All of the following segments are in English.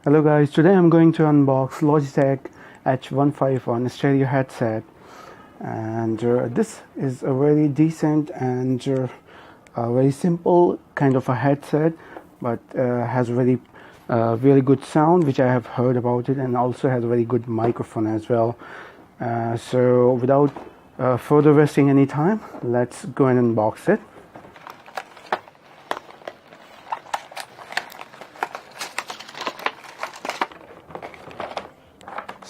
Hello guys, today I'm going to unbox Logitech H151 stereo headset, and this is a very decent and a very simple kind of a headset, but has very really good sound, which I have heard about it, and also has a very good microphone as well. So without further wasting any time, let's go and unbox it.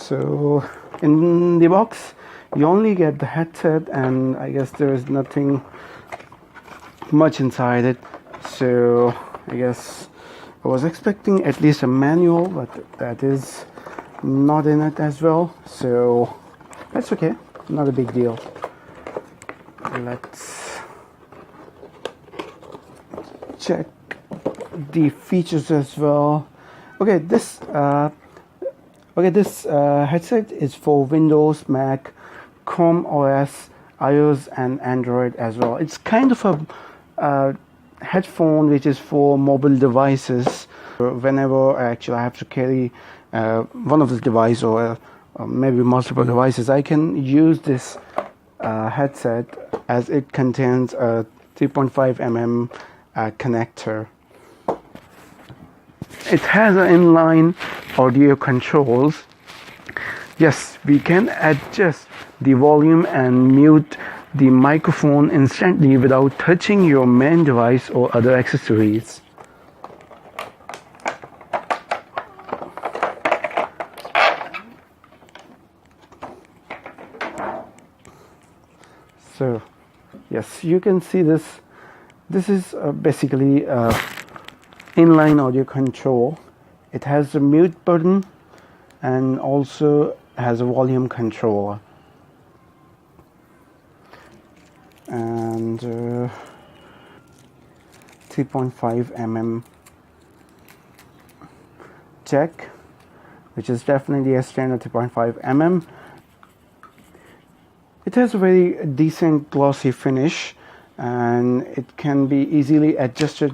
So in the box you only get the headset, and I guess there is nothing much inside it. So I guess I was expecting at least a manual, but that is not in it as well, so that's okay, not a big deal. Let's check the features as well. Okay, this headset is for Windows, Mac, Chrome OS, iOS and Android as well. It's kind of a headphone which is for mobile devices. Whenever I have to carry one of the devices or maybe multiple devices, I can use this headset as it contains a 3.5 mm connector. It has an inline audio controls. Yes, we can adjust the volume and mute the microphone instantly without touching your main device or other accessories. So yes, you can see this. This is basically inline audio control. It has a mute button and also has a volume controller, and 3.5 mm jack, which is definitely a standard 3.5 mm. It has a very decent glossy finish, and it can be easily adjusted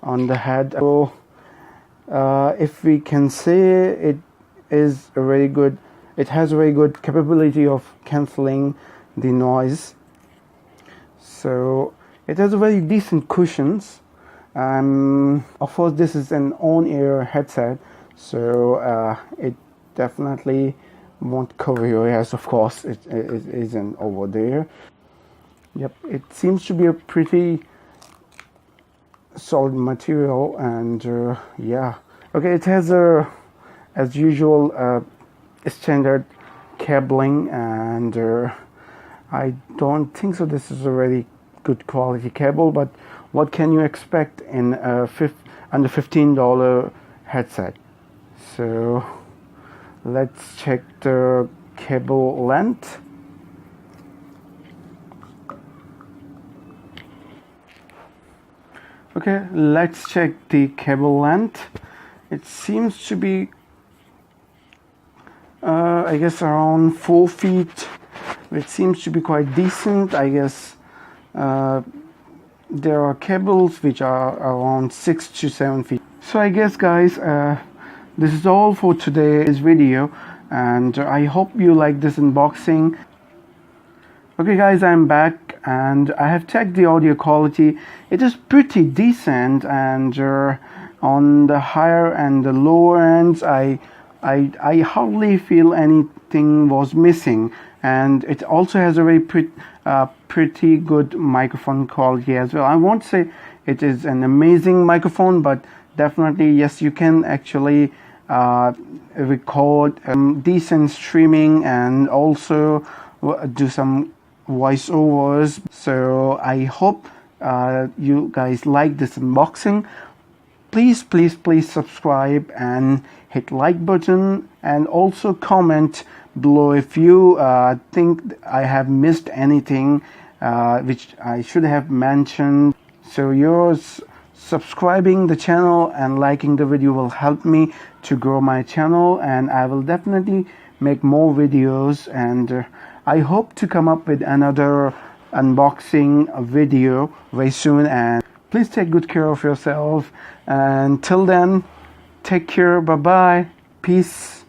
on the head. So if we can say, it has a very good capability of cancelling the noise. So it has a very decent cushions. Of course, this is an on-ear headset, so it definitely won't cover your ears. Of course, it isn't over there. Yep, it seems to be a pretty solid material, and yeah. Okay, it has as usual standard cabling, and I don't think so this is a very good quality cable, but what can you expect in a under $15 headset? So let's check the cable length. Okay, let's check the cable length. It seems to be I guess around 4 feet, which seems to be quite decent. I guess there are cables which are around 6 to 7 feet. So I guess guys, this is all for today's video, and I hope you like this unboxing. Okay guys, I'm back, and I have checked the audio quality. It is pretty decent, and on the higher and the lower ends, I hardly feel anything was missing, and it also has a very pretty good microphone quality as well. I won't say it is an amazing microphone, but definitely yes, you can actually record decent streaming and also do some voiceovers. So I hope you guys like this unboxing. Please subscribe and hit like button, and also comment below if you think I have missed anything which I should have mentioned. So yours subscribing the channel and liking the video will help me to grow my channel, and I will definitely make more videos, and I hope to come up with another unboxing video very soon. And please take good care of yourself, and till then, Take care. Bye bye. Peace.